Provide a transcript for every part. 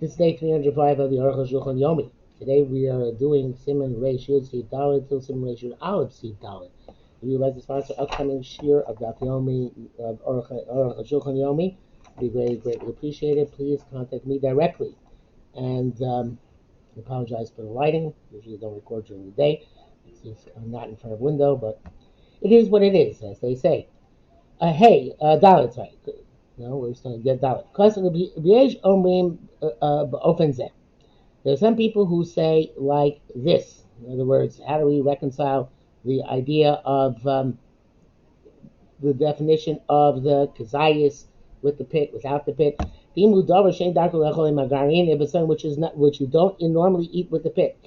This is day 305 of the Arukh HaShulchan Yomi. Today we are doing Siman Reish Yud Seed Dalet till Siman Reish Yud Aleph Seed Dalet. If you would like to sponsor upcoming shir of Daf Yomi, of Arukh HaShulchan Yomi, be greatly appreciated. Please contact me directly. And I apologize for the lighting. Usually don't record during the day. I'm not in front of a window, but it is what it is, as they say. Dalet, right? No, we're just going to get Dalet. There are some people who say like this. In other words, how do we reconcile the idea of the definition of the kazayas with the pit, without the pit? If it's something which you don't normally eat with the pit,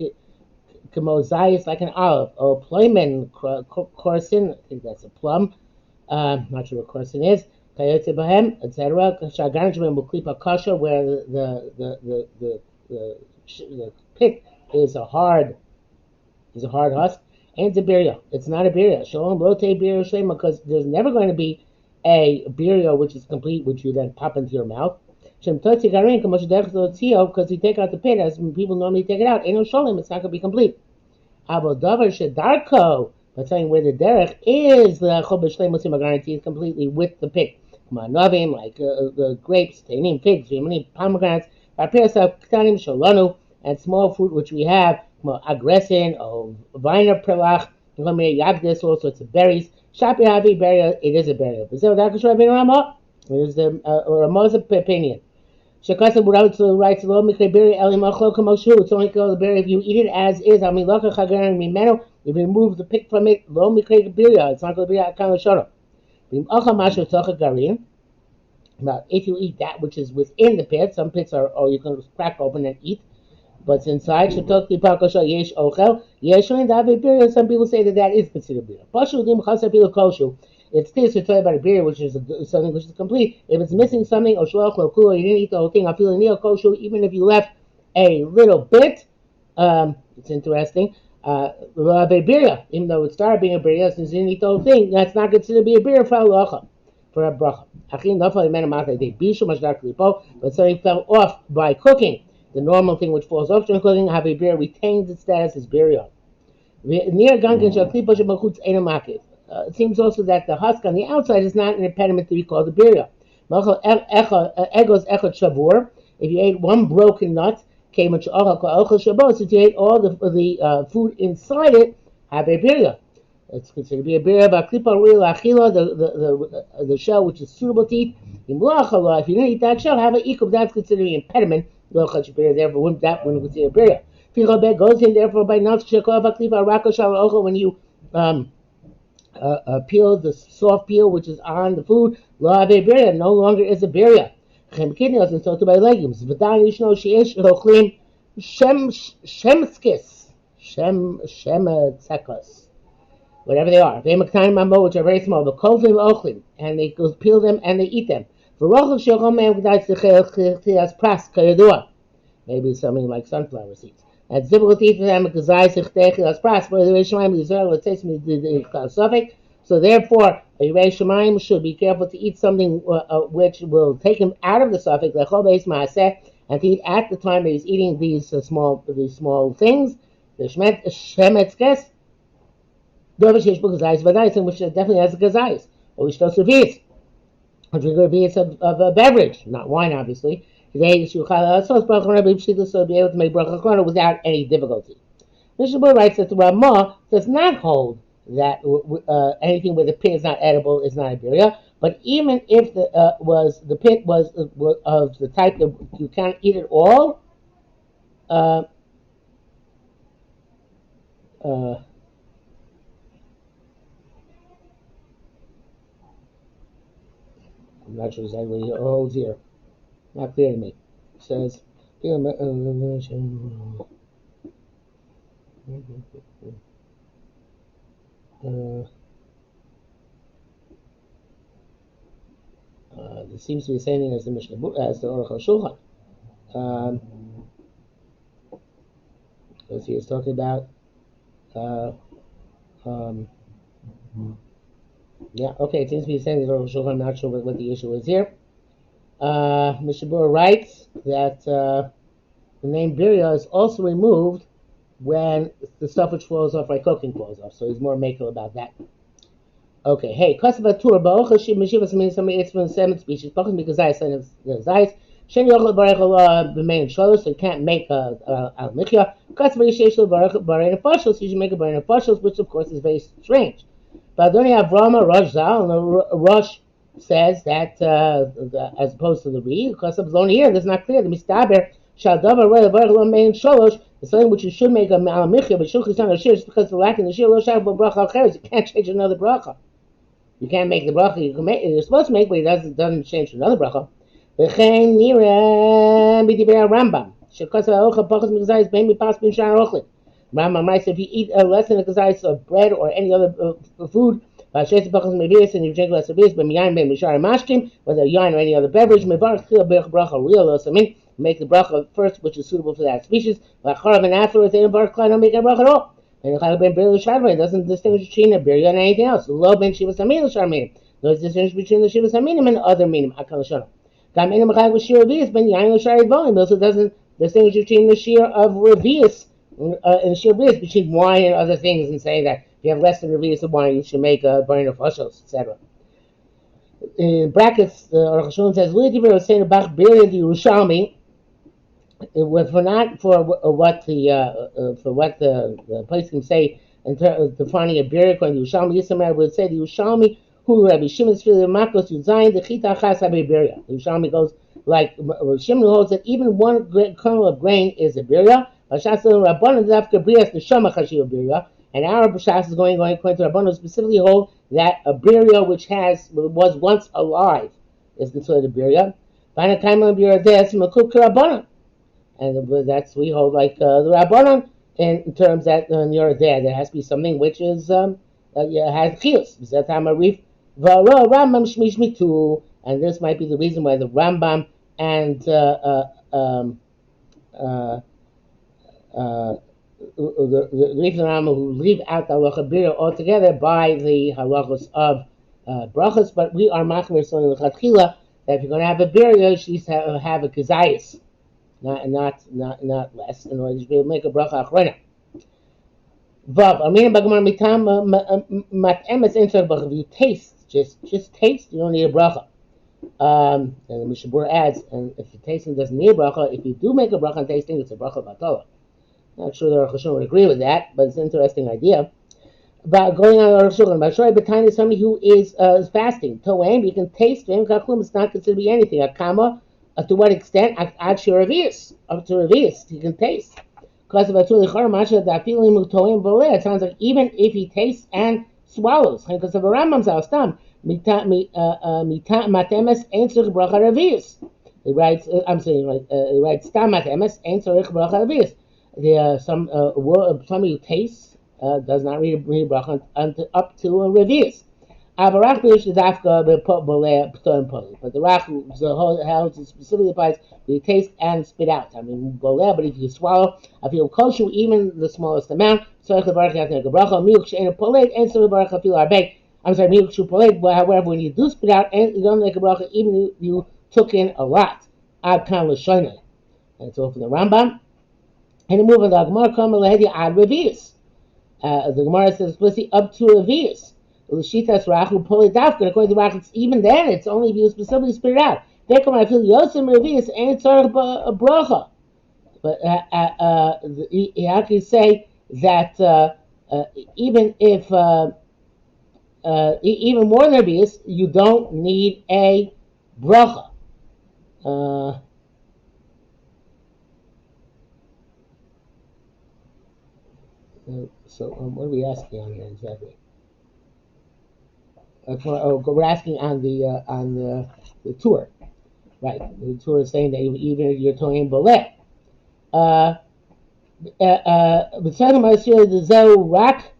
kamozayas like an olive, or ploimen, corsin, I think that's a plum. Not sure what corsin is. Kayotze bahem, etc. Shagarnishman muklipa kasha, where the pit is a hard husk, and it's a birya. It's not a birya. Shalom rote birya shlema, because there's never going to be a birya which is complete, which you then pop into your mouth. Shem totzi garin kamosh derech lotzio, because you take out the pit as people normally take it out. Eno shalom, it's not going to be complete. Abo davar shedarko, but telling where the derech is, the chol b'shlema guarantee is completely with the pit. Novim, like the grapes, tainim, figs, pomegranates, and small fruit which we have, agresin, viner prelach, yagdis, all sorts of berries. Shapi havi berry, it is a berry. It is the Ramah's opinion. Shekasa writes, it's only called a berry if you eat it as is. If you remove the pit from it, it's not going to be a kind of shorah. Now, if you eat that which is within the pit, some pits are, or you can crack open and eat, but inside, some people say that is considered beer. It's this to tell you about a beer, which is something which is complete. If it's missing something, or you didn't eat the whole thing, even if you left a little bit, it's interesting. Even though it started being a beer, since you didn't eat the whole thing, that's not considered to be a beer for a bracha. But something fell off by cooking. The normal thing which falls off during cooking, have a beer retains its status as burial. It seems also that the husk on the outside is not an impediment to be called a burial. If you ate one broken nut, since you ate all the food inside it, have a burial. It's considered to be a beer, but the shell which is suitable to eat. If you didn't eat that shell, have an ikub. That's considered an impediment. Therefore, that wouldn't consider a beer. Goes in therefore by not when you peel the soft peel which is on the food. No longer is a beer. Kidneys and so too by legumes. Whatever they are, which are very small, but and they go peel them and they eat them. Maybe something like sunflower seeds. It's difficult to eat for them because so therefore, a Yirei Shamayim should be careful to eat something which will take him out of the suffix, and to eat at the time that he's eating these small things. The shemetzkes. Which definitely has a gazais, or which does service. A drinker of a beverage, not wine, obviously. So be able to make bracha without any difficulty. Mishnah writes that the Ramah does not hold that anything where the pit is not edible is not a birya. But even if the pit was of the type that you can't eat it all, I'm not sure exactly what he holds here. Not clear to me. It says, there seems to be the same thing as the Mishnah, as the Arukh HaShulchan. Because he is talking about yeah, okay, it seems to be saying that Arukh HaShulchan. I'm not sure what the issue is here. Mishabur writes that the name birya is also removed when the stuff which falls off by cooking falls off. So he's more makel about that. Okay, hey, Kosova Tur Baruch Hashem Meshivas means somebody it's from 7 species. Baruch because I said Zayis. Shen Yochel Baruch Allah B'Mein Shalosh, so you can't make a Michya. Kosova Yisheshel Baruch Barein Foshels, you should make a Barein Foshels, which of course is very strange. But Adoni Avrama Rosh Zal, and Rosh says that as opposed to the Re, because of only here, that's not clear. The Mistaber Shal Davar Roy Baruch Allah B'Mein Shalosh. The something which you should make a Michya, but Shulchan OC just because the lack in the Shir Lo Shal Bracha Acheres, you can't change another bracha. You can't make the bracha you're supposed to make, but it doesn't change to another bracha. V'chein nira b'divrei Rambam. Shekos ha'ocha pachas mekazayis bein mipas bin shar ochlit. Rambam writes if you eat less than a kazayis of bread or any other food, v'ashes pachas mevius, and you drink less of this, but miyayin bein mishar mashkim, whether yain or any other beverage, mevarach chil berach bracha real osamin, make the bracha first, which is suitable for that species. V'acharav and afterwards, they don't make a bracha at all. And it doesn't distinguish between a birya and anything else. Lo ben shivas haminim sharminim. No distinguish between the shivas haminim and other minim. Akal shana. Gam inim chayv with shir revius ben yain l'sharid volim. Also doesn't distinguish between the shir of revius and the shir revius between wine and other things, and say that if you have less than revius of wine, you should make a burn of foshos, etc. In brackets, Arukh HaShulchan says, "Li divrei was saying about birya the Yerushalmi." For not for what the place can say in terms of defining a birya according to Yerushalmi, Yisrael would say the Yerushalmi who Rabbi Shimon's Fili Makos Yuzayin the Chita Chas Birya. The Yerushalmi goes like Shimon holds that even one kernel of grain is a birya. Rabbanan Dafka Brias Neshama Chashiv Birya, and our B'Shas is going according to Rabbanan specifically hold that a birya which was once alive is considered a birya. B'Ana Kaimon Birya Des Makuk Rabbanan. And that's we hold like the Rabbanon in terms that when you're there has to be something which is has chiyus. And this might be the reason why the Rambam and the Rambam who leave out the halacha birya altogether by the halachos of brachos. But we are machmir so in the lechatchila that if you're going to have a birya, you should have a kazayis. Not less, in order to be able to make a bracha achrona. Vav, Amin Bagamar Mitam Matemes Inter Bracha. If you taste, just taste, you don't need a bracha. And the Mishabur adds, and if the tasting doesn't need a bracha, if you do make a bracha on tasting, it's a bracha batola. Not sure the Arukh HaShulchan would agree with that, but it's an interesting idea. But going on Arukh HaShulchan, Bashoi B'Tain is somebody who is fasting. Toem, you can taste, V'em Kaklum, it's not considered to be anything. Akama. To what extent? Up to revius, you can taste. Because of it sounds like even if he tastes and swallows, because of a Rambam's alstam, matemes ain't tzurich bracha revius. He writes, he writes stam matemes ain't tzurich bracha revius. Somebody who tastes does not read bracha up to a revius. But the Rach holds specifically applies when you taste and spit out. I mean, but if you swallow, I feel kosher even the smallest amount. So I'm sorry, however, when you do spit out, and you don't make a bracha, even if you took in a lot. And so from the Rambam, and the move of the Gemara come ad revius. The Gemara says explicitly up to revius. L'shitas rachu polidavka. According to Rach, even then it's only if you specifically spit it out. They come I feel yosem revius ain't sort of a bracha. But he actually say that even if even more than revius, you don't need a bracha. So what are we asking on here exactly? We're asking on the tour, right? The tour is saying that even if you're talking boleh, the zeu rak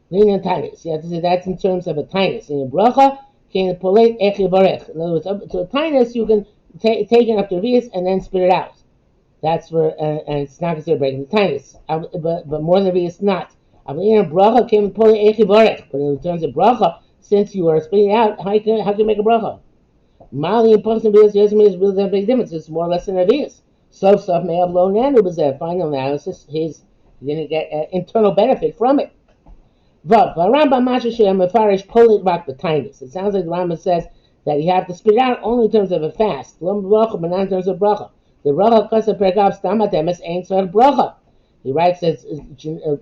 leaning tinus. You have to say that's in terms of a tinus. In a bracha, can poleit ech yivarech. In other words, up to a tinus, you can take it up to revius and then spit it out. That's for and it's not considered breaking the tinus. But more than revius, not. But in a bracha, can poleit ech yivarech. But in terms of bracha, since you are spitting out, how can you make a bracha? Mali and Pasam Bias Yesmi is really a big difference. It's more or less than Revius. Stuff may have low nanu b'zeh. Final analysis, he didn't get internal benefit from it. But Rambam Masha Shem Mefarish Polit Rak B'Tainis. It sounds like the Rambam says that you have to spit out only in terms of a fast, but not in terms of bracha. The bracha kasa perkav stamat emes ain't tzarich bracha. He writes that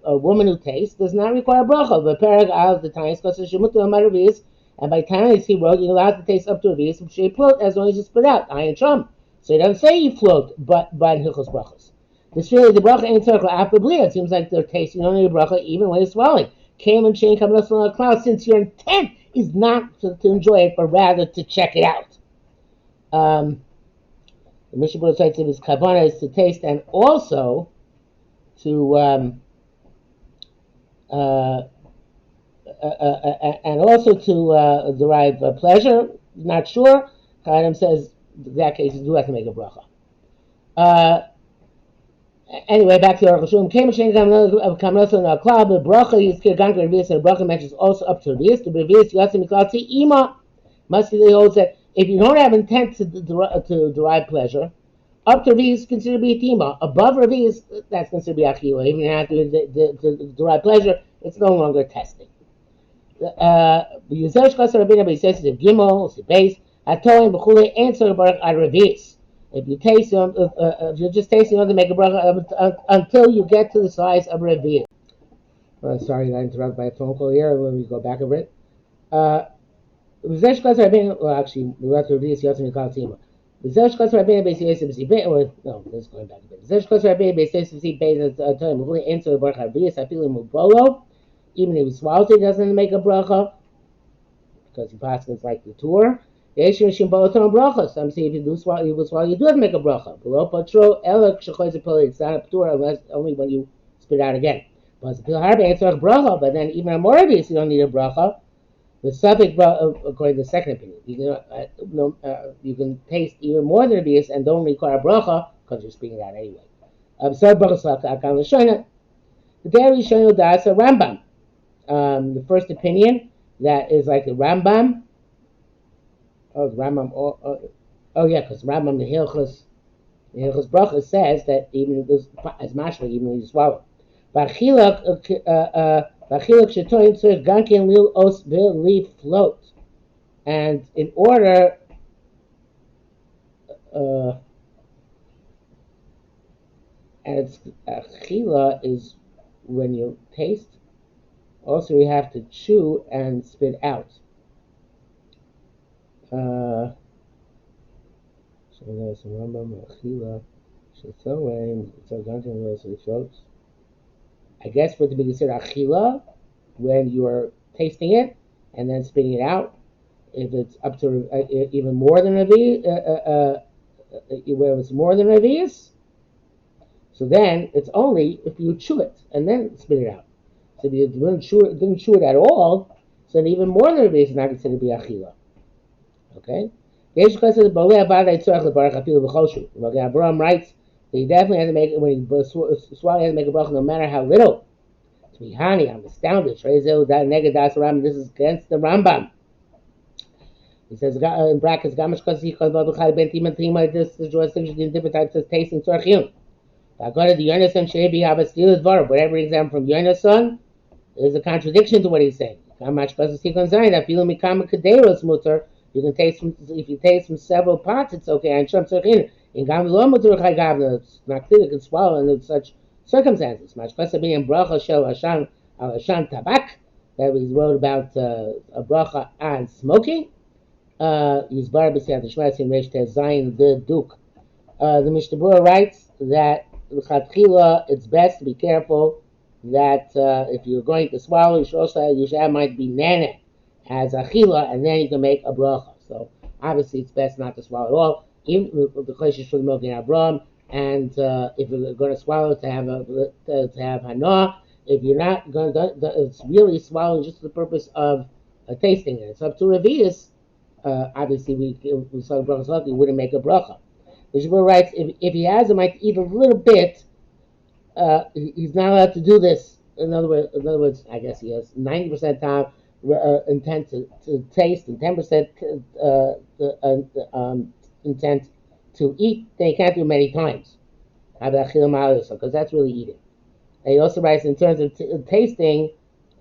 a woman who tastes does not require bracha. But perag al the tainis kasa shemutu amaravis, and by tainis he wrote you're allowed to taste up to a vis which you float as long as you spit out ayin sham. So he doesn't say you float, but in hilchos brachos. This really the bracha ain't tzarich after blia. It seems like they're tasting only a bracha even when it's swelling. Came and chain coming up from a cloud, since your intent is not to enjoy it, but rather to check it out. The Mishnah Berurah says his kavanah is to taste and also to derive pleasure. Not sure. Chaim says in that case you do have to make a bracha. Anyway, back to Arukh HaShulchan. Came and Kamanos on a cloud, but bracha is kirgan revius, and bracha mentions also up to revius. The revius yatzim miklati ima. Must be holds that if you don't have intent to derive pleasure, up to revius is considered to be a tima. Above revius, that's considered to be achila. Even if you have to derive pleasure, it's no longer testing. Yuzesh kasar rabbeinu b'yises of gimel, base, atoim b'chulei answer barak ad revius. If you taste them, if you're just tasting them to make a bracha until you get to the size of a revius. Sorry, I got interrupted by a phone call here. Let me go back a bit. Well, actually, we went to revius. You have to make a tima. No, let's going back a bit. Even if he swallows it, he doesn't make a bracha because he passes like the tour. Some say if you do swallow, you do have to make a bracha. It's not a tour unless only when you spit out again. But then even a more obvious, you don't need a bracha. The suffix, according to the second opinion, you can taste even more than obvious and don't require a bracha because you're spitting it out anyway. The dairy shayno das a Rambam. The first opinion that is like the Rambam. Oh, the Rambam. Because Rambam the Hilchos Bracha says that even as mashma, even when you swallow. Bachilak shetoim tzarich gankin lil os leaf float, and in order and achila is when you taste. Also, you have to chew and spit out. So there's a Rambam achila shetoim tzarich gankin lil os leaf floats. I guess for it to be considered achila, when you are tasting it and then spitting it out, if it's up to even more than where it's more than revius, so then it's only if you chew it and then spit it out. So if you didn't chew it at all, so then even more than revius is not considered to be achila. Okay? Abraham writes that he definitely has to make it when he swallows, he has to make a bracha no matter how little. To be honey, I'm astounded. This is against the Rambam. He says in brackets, Gamash Kasi Kalbabachai Bentima Tima, this is jurisdiction in different types of tasting Tzarchim. I got it, the Yonason Shebi have a steel dvar. Whatever example from Yonason is a contradiction to what he's saying. Gamash Kasi Konzain, I feel Mikama Kaderos Mutter. You can taste from, if you taste from several pots, it's okay. And Sham Tzarchim. In Gamlo Mutter Chai Gavna, it's not clear you can swallow in such circumstances. Mashkasa being bracha shel Hashan tabak, that was wrote about a bracha on smoking. He's bar b'siyat shmeitzim reish tez zayin the duke. The Mishnah Berurah writes that l'chatchila it's best to be careful that if you're going to swallow, you should have might be nana as achila, and then you can make a bracha. So obviously it's best not to swallow at all, even with the kleshes for the milk in Abraham. And if you're going to swallow, to have hana. If you're not going to, it's really swallowing just for the purpose of tasting it. It's up to revius. Obviously, we saw the bracha, we wouldn't make a bracha. The Shmuel writes, if he has, he might eat a little bit. He's not allowed to do this. In other words, I guess he has 90% time intent to taste and 10% intent to eat. They can't do many times. because that's really eating. And he also writes in terms of tasting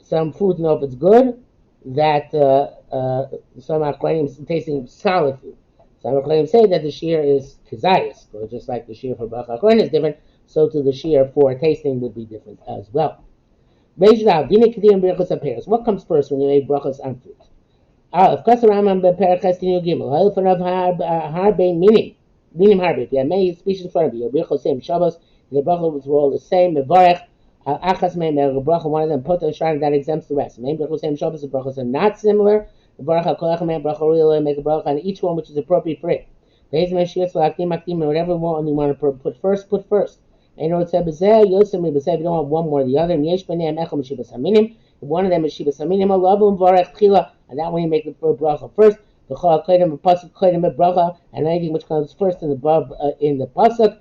some food to know if it's good, that some Achronim tasting solid food. Some Achronim say that the shear is kizayis, or just like the shear for Bach Achron is different, so too the shear for tasting would be different as well. What comes first when you make brachas on fruit? Of course, the Rambam beperach chestin yugimel. Halifan of harbe minim harbe. If you have many species in front of you, your brachos same Shabbos. The brachos were all the same. Mevarech achas meim bracha. One of them put a shrine that exempts the rest. Main brachos same Shabbos. The brachos are not similar. The bracha kolach meim bracha really make a bracha on each one which is appropriate for it. The hezmei shias v'akdim akdim, and whatever one you want to put first, put first. And it said b'zeh yosem b'zeh. You don't want one more than the other. Yesh b'neim echel m'shibas haminim. If one of them is shibas haminim, alavu m'varech tchila. And that when you make the bracha first, the chol kodim pasuk kodim bracha, and anything which comes first in the pasuk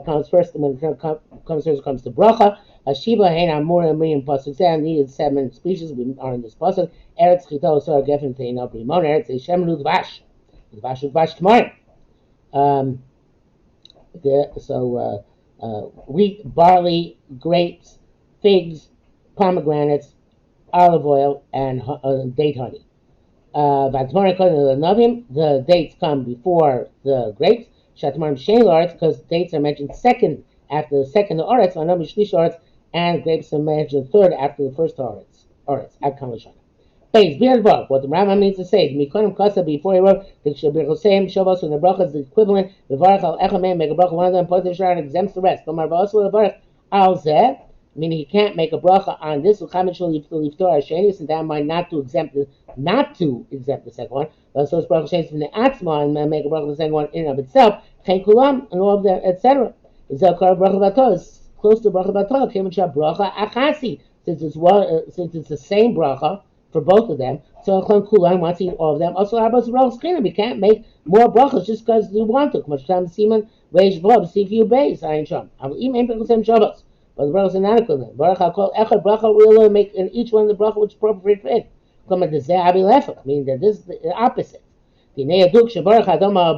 comes first. When it comes first, comes to bracha. Shiva hein amur amrim pasuk. And these 7 species are in this pasuk. Eretz chito sor gefen tein abrimon. Eretz Hashem lu dvash. Dvash tomorrow. Wheat, barley, grapes, figs, pomegranates, olive oil, and date honey. The dates come before the grapes. Because dates are mentioned second after the second oretz, and grapes are mentioned third after the first oretz. What the Rambam means to say, before he wrote, the Shavos when the bracha is the equivalent, the Varach al Echamem, make a bracha, one of them, put the Shara, and exempts the rest. Meaning he can't make a bracha on this, and that might not to exempt the second one. But so it's bracha changes from the atzma and make a bracha the second one in and of itself. Chen kulam and all of them, etc. Is bracha bator is close to bracha bator. Came into bracha achasi since it's the same bracha for both of them. So Chen kulam wants to eat all of them. Also, we can't make more brachas just because we want to. Much time Simon reish v'av CQ base ayin sham. I will eat main brachas Shabbos. But the brachas are not equivalent. Baruch HaKol Echad bracha will make in each one of the bracha which is appropriate for it. Meaning that this is the opposite. To make Adam on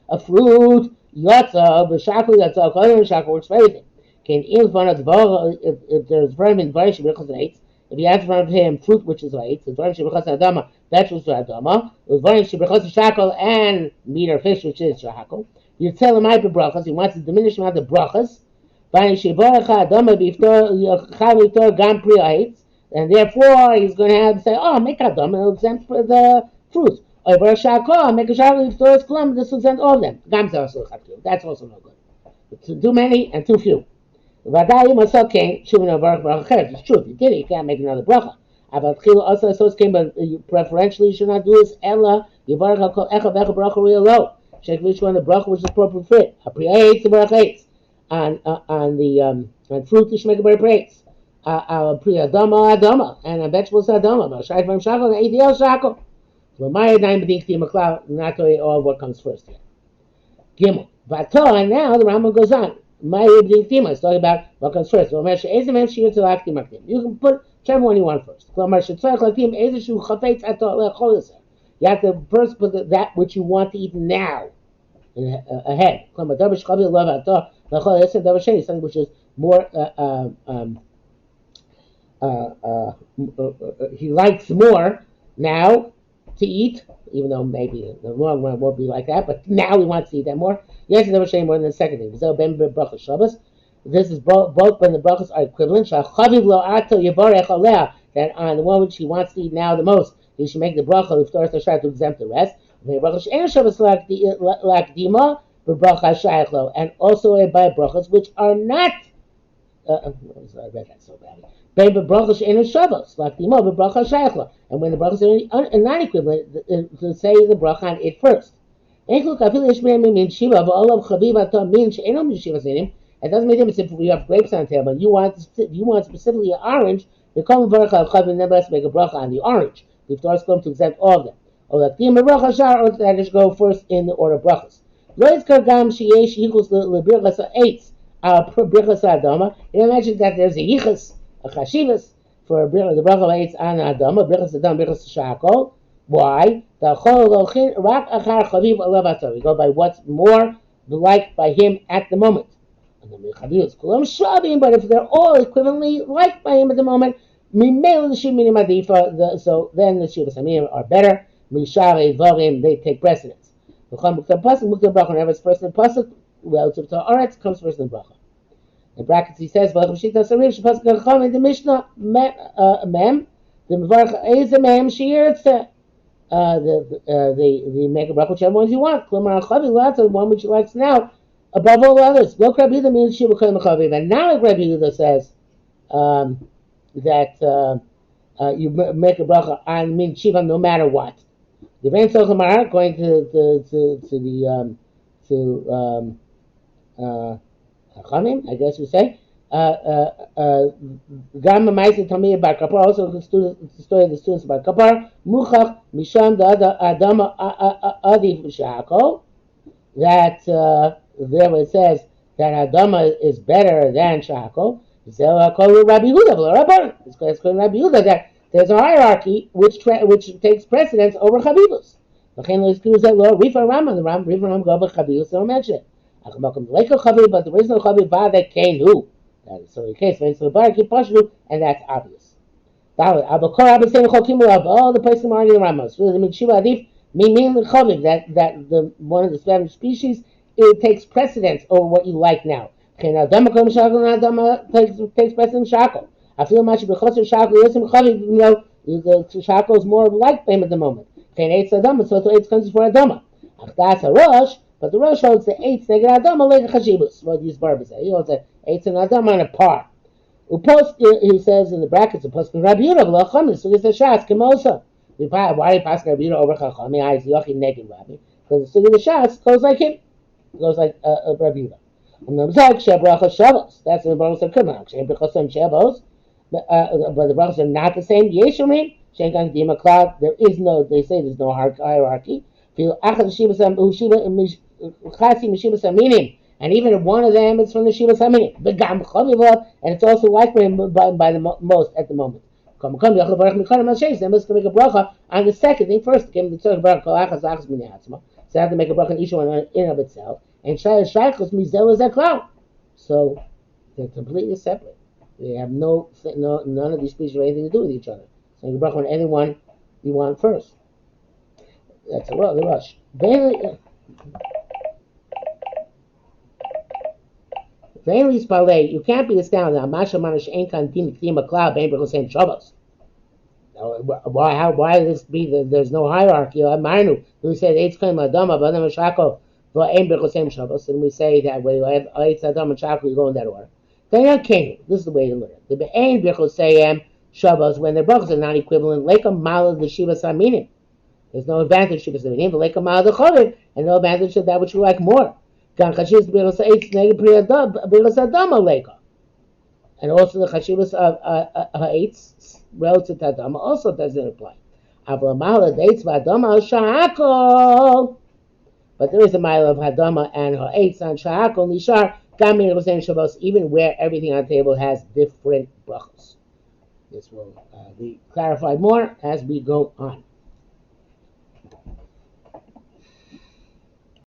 a fruit, yatsa, b'shakul yatsa, kolim shakul works for everything. If there's vermin, if he has in front of him fruit which is right, the vermin shibrachas adama, vegetables are adama, the vermin shibrachas shakul and meat or fish which is shakul. You tell him brachas, he wants to diminish the amount of brachas. And therefore he's going to have to say, make Adam and it'll exempt for the fruit. Or make a shakal, this will exempt all of them. That's also no good. Too many and too few. It's true, if you did it, you can't make another bracha. But preferentially you should not do this. Ella, check which one the bracha which is appropriate for it. On fruit you should make a better praise. Adama, and on vegetables adama. Not all what comes first here. Gimel. And now the Rambam goes on. It's talking about what comes first. You can put whichever one you want first. You have to first put that which you want to eat now ahead. Something which is more he likes more now to eat, even though maybe in the long run won't be like that, but now he wants to eat that more. Yes, never saying more than the second thing. This is both when the brachas are equivalent. That on the one which he wants to eat now the most, he should make the bracha to exempt the rest. And also by brachas which are not. I read that so badly. And when the brachas are not equivalent, to say the bracha on it first. It doesn't make a difference if you have grapes on the table. You want specifically an orange. You come nevertheless make a bracha on the orange. The Torah is going to exempt all of them. Or that just go first in the order of brachas. It mentions that there's a yichus, a chashivas for the bracha of eitz on adama, brichas adam, brichas shakol. Why? We go by what's more liked by him at the moment. But if they're all equivalently liked by him at the moment, so then the Shivas Hamim are better. They take precedence. Whenever it's first in the pasuk relative to Aretz, comes first in the bracha. In brackets he says, the Mishnah mem, the Mevarach Eza mem shirtze. The make a bracha whichever ones you want. Klamar Chavi, the one which he likes now above all others. Lo Rabbi Yehuda means Shiva Kolim Chavi. And now Rabbi Yehuda says that you make a bracha on min Shiva no matter what. The Ren Sochomar going to Chachamim, I guess you say. Gam Ma'aseh Tamid Bar Kapar, also the story of the students Bar Kapar. Muchach Misham the Adama Adif Shako. That there it says that Adama is better than Shako. It's called Rabbi Yehuda. It's called Rabbi Yehuda that there's a hierarchy which takes precedence over Chabibus. But the Ram go over Chabibus, don't mention it. But there is no Chabib that came who. That is so the case. And that's obvious. All the places are in Ramos. Meaning that the one of the seven species, it takes precedence over what you like now. Takes precedence Shako. I feel much because Shako is the Shako is more like him at the moment. So it comes for Adama. That's a Rosh, but the Rosh holds the 8 neged Adama like Chashibus. What these barbers say. He holds the 8 and Adama on a par. Upost, he says in the brackets, Upost Rabbi Yehuda v'lacham, so it's a Shas Kemosa. Why do you pass Rabbi Yehuda over Chacham? I is Yochid naked Rabbi. Because the Sugi the Shas goes like him. It goes like Rabbi Yehuda. And the Mzak Shebracha Shavos. That's the Baruch Sakimah. Shebracha Shavos. But the brachos are not the same. Yeshomim Shenkan Dima Cloud. There is no. They say there's no hierarchy. Feel Achad Shivas Chasi Mishivas Aminim, and even if one of them is from the Shivas Aminim. Begam Chaviva, and it's also liked by the most at the moment. Then let's make a bracha on the second thing first. So I have to make a bracha on each one in of itself. And Shaychos Mizel is a cloud. So they're completely separate. They have none of these species have anything to do with each other. So you bracha on anyone you want first. That's the rush. You can't be astounded. Why this be that there's no hierarchy? We say eight claim Adama, but then Shako, and we say that way. Eight Adam and Shako, you go in that order. They are king. This is the way to learn it. The Be'ain Birchosayim Shabbos, when their brachos are not equivalent, like a mala the Shiva Saminim. There's no advantage to Shiva Saminim, but like a mala the Choviv, and no advantage to that which you like more. And also the Chashivas of Ha'etz relative to Adama also doesn't apply. But there is a mile of Hadama and Ha'etz on Sha'akol Nishar, even where everything on the table has different brachos. This will be clarified more as we go on.